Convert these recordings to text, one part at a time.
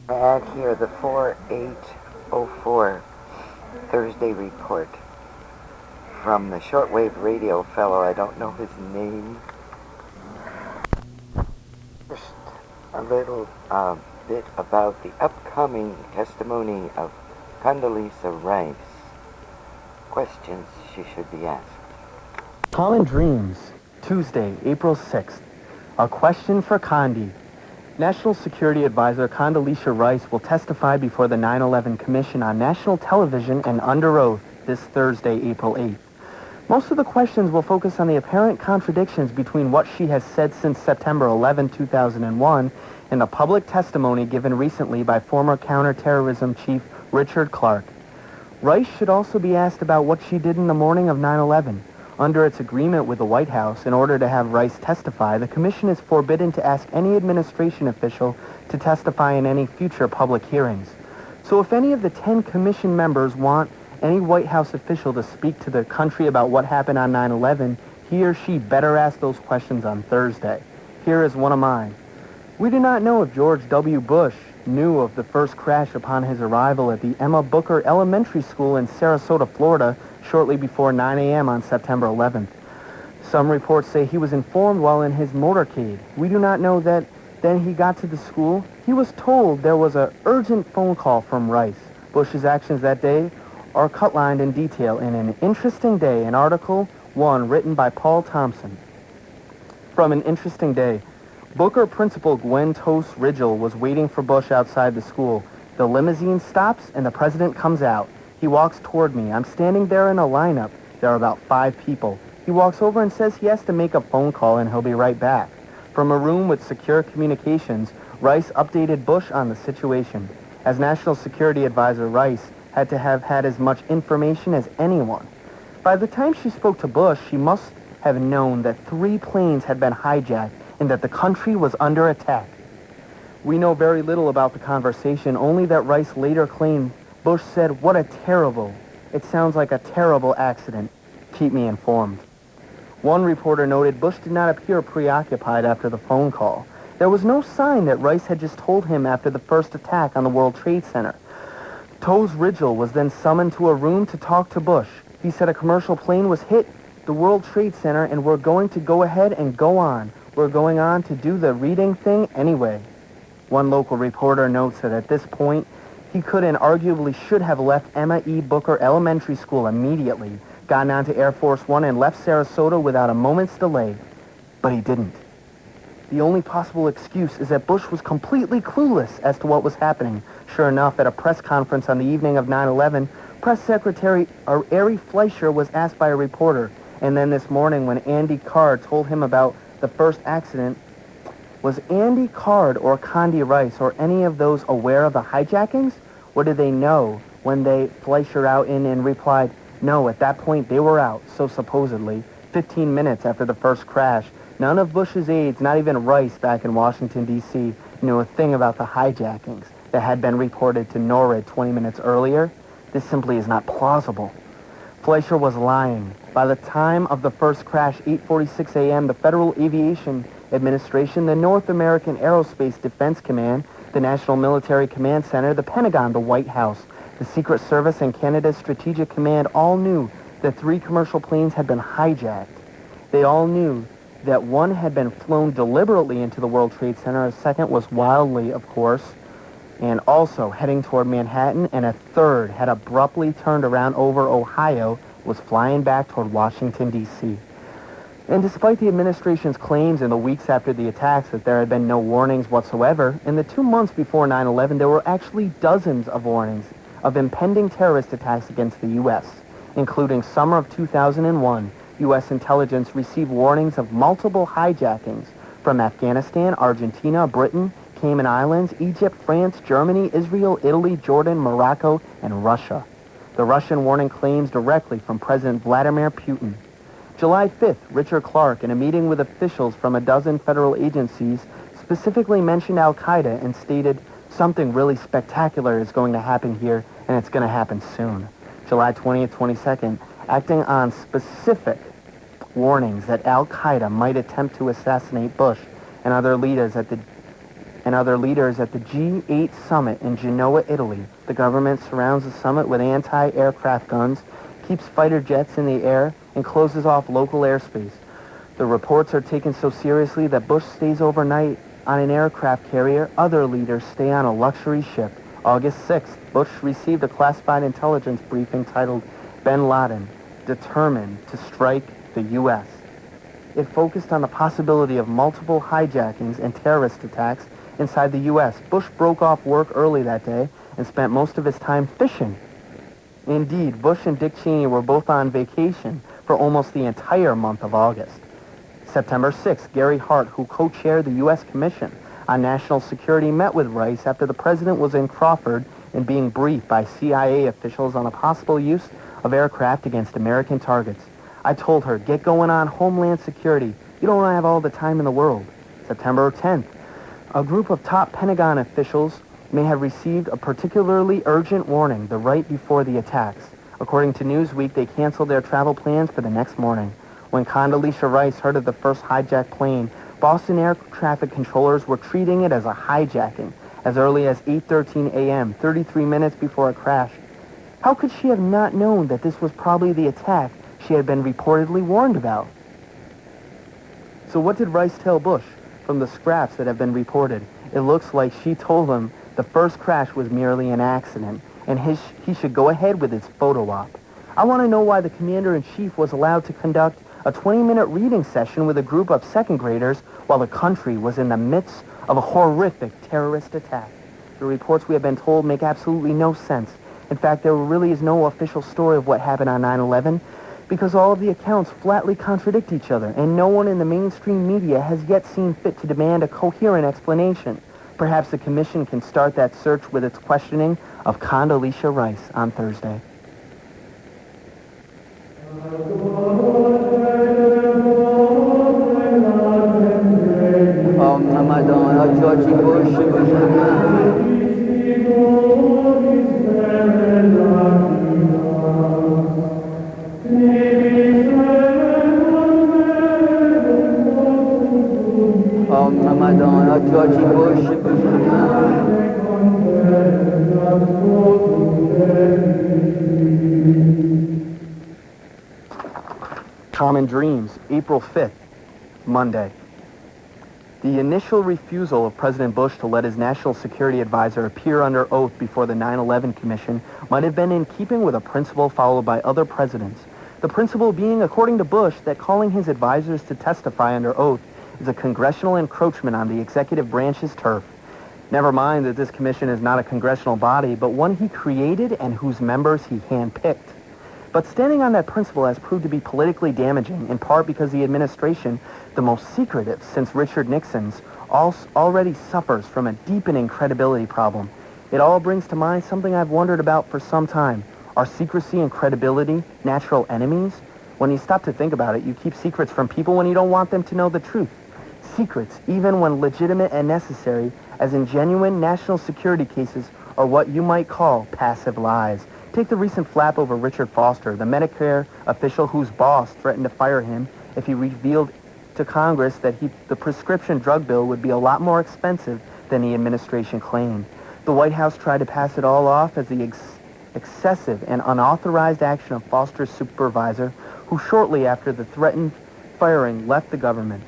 I add here the 4804 Thursday report from the Shortwave radio fellow. I don't know his name. Just a little bit about the upcoming testimony of Condoleezza Rice. Questions she should be asked. Common Dreams, Tuesday, April 6th. A question for Condi. National Security Advisor Condoleezza Rice will testify before the 9/11 Commission on national television and under oath this Thursday, April 8th. Most of the questions will focus on the apparent contradictions between what she has said since September 11, 2001, and the public testimony given recently by former counterterrorism chief Richard Clarke. Rice should also be asked about what she did in the morning of 9/11. Under its agreement with the White House, in order to have Rice testify, the commission is forbidden to ask any administration official to testify in any future public hearings. So if any of the 10 commission members want any White House official to speak to the country about what happened on 9/11, he or she better ask those questions on Thursday. Here is one of mine. We do not know if George W. Bush knew of the first crash upon his arrival at the Emma Booker Elementary School in Sarasota, Florida, shortly before 9 a.m. on September 11th. Some reports say he was informed while in his motorcade. We do not know that then he got to the school. He was told there was an urgent phone call from Rice. Bush's actions that day are cut-lined in detail in An Interesting Day, an Article 1 written by Paul Thompson. From An Interesting Day, Booker principal Gwen Toast Ridgel was waiting for Bush outside the school. The limousine stops and the president comes out. He walks toward me. I'm standing there in a lineup. There are about 5 people. He walks over and says he has to make a phone call and he'll be right back. From a room with secure communications, Rice updated Bush on the situation. As National Security Advisor, Rice had to have had as much information as anyone. By the time she spoke to Bush, she must have known that 3 planes had been hijacked and that the country was under attack. We know very little about the conversation, only that Rice later claimed Bush said, "What a terrible, it sounds like a terrible accident. Keep me informed." One reporter noted Bush did not appear preoccupied after the phone call. There was no sign that Rice had just told him after the first attack on the World Trade Center. Toes Ridgel was then summoned to a room to talk to Bush. He said a commercial plane was hit the World Trade Center and we're going to go ahead and go on. We're going on to do the reading thing anyway. One local reporter notes that at this point, he could and arguably should have left Emma E. Booker Elementary School immediately, gotten onto Air Force One and left Sarasota without a moment's delay. But he didn't. The only possible excuse is that Bush was completely clueless as to what was happening. Sure enough, at a press conference on the evening of 9/11, Press Secretary Ari Fleischer was asked by a reporter. And then this morning when Andy Card told him about the first accident, was Andy Card or Condi Rice or any of those aware of the hijackings? Or did they know when they Fleischer out in and replied, no, at that point they were out, so supposedly, 15 minutes after the first crash. None of Bush's aides, not even Rice back in Washington, D.C., knew a thing about the hijackings that had been reported to NORAD 20 minutes earlier. This simply is not plausible. Fleischer was lying. By the time of the first crash, 8:46 a.m., the Federal Aviation Administration, the North American Aerospace Defense Command, the National Military Command Center, the Pentagon, the White House, the Secret Service, and Canada's Strategic Command all knew that 3 commercial planes had been hijacked. They all knew that one had been flown deliberately into the World Trade Center, a second was wildly, of course, and also heading toward Manhattan, and a third had abruptly turned around over Ohio, was flying back toward Washington, D.C. And despite the administration's claims in the weeks after the attacks that there had been no warnings whatsoever, in the 2 months before 9/11, there were actually dozens of warnings of impending terrorist attacks against the U.S., including summer of 2001, U.S. intelligence received warnings of multiple hijackings from Afghanistan, Argentina, Britain, Cayman Islands, Egypt, France, Germany, Israel, Italy, Jordan, Morocco, and Russia. The Russian warning claims directly from President Vladimir Putin. July 5th, Richard Clarke, in a meeting with officials from a dozen federal agencies, specifically mentioned al-Qaeda and stated, something really spectacular is going to happen here, and it's going to happen soon. July 20th, 22nd, acting on specific warnings that al-Qaeda might attempt to assassinate Bush and other leaders at the and other leaders at the G8 summit in Genoa, Italy. The government surrounds the summit with anti-aircraft guns, keeps fighter jets in the air, and closes off local airspace. The reports are taken so seriously that Bush stays overnight on an aircraft carrier. Other leaders stay on a luxury ship. August 6th, Bush received a classified intelligence briefing titled Bin Laden, Determined to Strike the U.S. It focused on the possibility of multiple hijackings and terrorist attacks inside the U.S. Bush broke off work early that day and spent most of his time fishing. Indeed, Bush and Dick Cheney were both on vacation for almost the entire month of August. September 6th, Gary Hart, who co-chaired the U.S. Commission on National Security, met with Rice after the president was in Crawford and being briefed by CIA officials on the possible use of aircraft against American targets. I told her, get going on Homeland Security. You don't have all the time in the world. September 10th, a group of top Pentagon officials may have received a particularly urgent warning the night before the attacks. According to Newsweek, they canceled their travel plans for the next morning. When Condoleezza Rice heard of the first hijacked plane, Boston air traffic controllers were treating it as a hijacking as early as 8:13 a.m., 33 minutes before it crashed. How could she have not known that this was probably the attack she had been reportedly warned about? So what did Rice tell Bush? From the scraps that have been reported, it looks like she told him the first crash was merely an accident, and he should go ahead with his photo op. I want to know why the commander-in-chief was allowed to conduct a 20-minute reading session with a group of second graders while the country was in the midst of a horrific terrorist attack. The reports we have been told make absolutely no sense. In fact, there really is no official story of what happened on 9/11 because all of the accounts flatly contradict each other, and no one in the mainstream media has yet seen fit to demand a coherent explanation. Perhaps the commission can start that search with its questioning of Condoleezza Rice on Thursday. Georgie Bush. Georgie Bush. Common Dreams, April 5th, Monday. The initial refusal of President Bush to let his national security advisor appear under oath before the 9/11 Commission might have been in keeping with a principle followed by other presidents. The principle being, according to Bush, that calling his advisors to testify under oath is a congressional encroachment on the executive branch's turf. Never mind that this commission is not a congressional body, but one he created and whose members he handpicked. But standing on that principle has proved to be politically damaging, in part because the administration, the most secretive since Richard Nixon's, already suffers from a deepening credibility problem. It all brings to mind something I've wondered about for some time. Are secrecy and credibility natural enemies? When you stop to think about it, you keep secrets from people when you don't want them to know the truth. Secrets, even when legitimate and necessary, as in genuine national security cases, are what you might call passive lies. Take the recent flap over Richard Foster, the Medicare official whose boss threatened to fire him if he revealed to Congress that the prescription drug bill would be a lot more expensive than the administration claimed. The White House tried to pass it all off as the excessive and unauthorized action of Foster's supervisor, who shortly after the threatened firing left the government.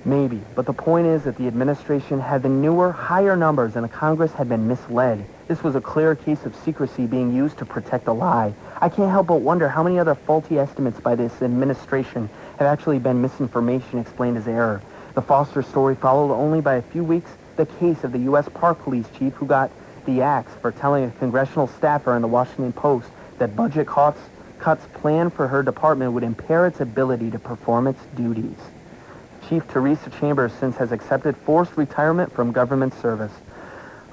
Maybe, but the point is that the administration had the newer, higher numbers and the Congress had been misled. This was a clear case of secrecy being used to protect a lie. I can't help but wonder how many other faulty estimates by this administration have actually been misinformation explained as error. The Foster story followed only by a few weeks the case of the U.S. Park Police chief who got the axe for telling a congressional staffer in the Washington Post that budget cuts planned for her department would impair its ability to perform its duties. Chief Teresa Chambers since has accepted forced retirement from government service.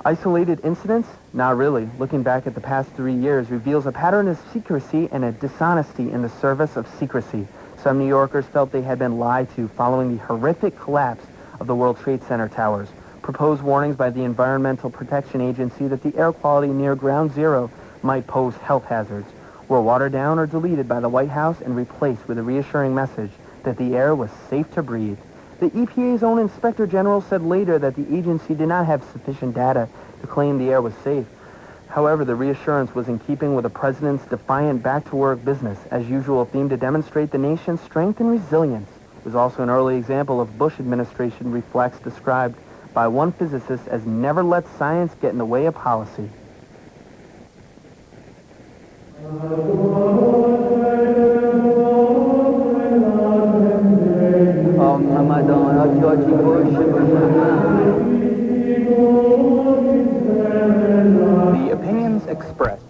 Isolated incidents? Not really. Looking back at the past 3 years reveals a pattern of secrecy and a dishonesty in the service of secrecy. Some New Yorkers felt they had been lied to following the horrific collapse of the World Trade Center towers. Proposed warnings by the Environmental Protection Agency that the air quality near Ground Zero might pose health hazards were watered down or deleted by the White House and replaced with a reassuring message that the air was safe to breathe. The EPA's own Inspector General said later that the agency did not have sufficient data to claim the air was safe. However, the reassurance was in keeping with the president's defiant back-to-work business as usual theme to demonstrate the nation's strength and resilience. It was also an early example of Bush administration reflex described by one physicist as never let science get in the way of policy. The opinions expressed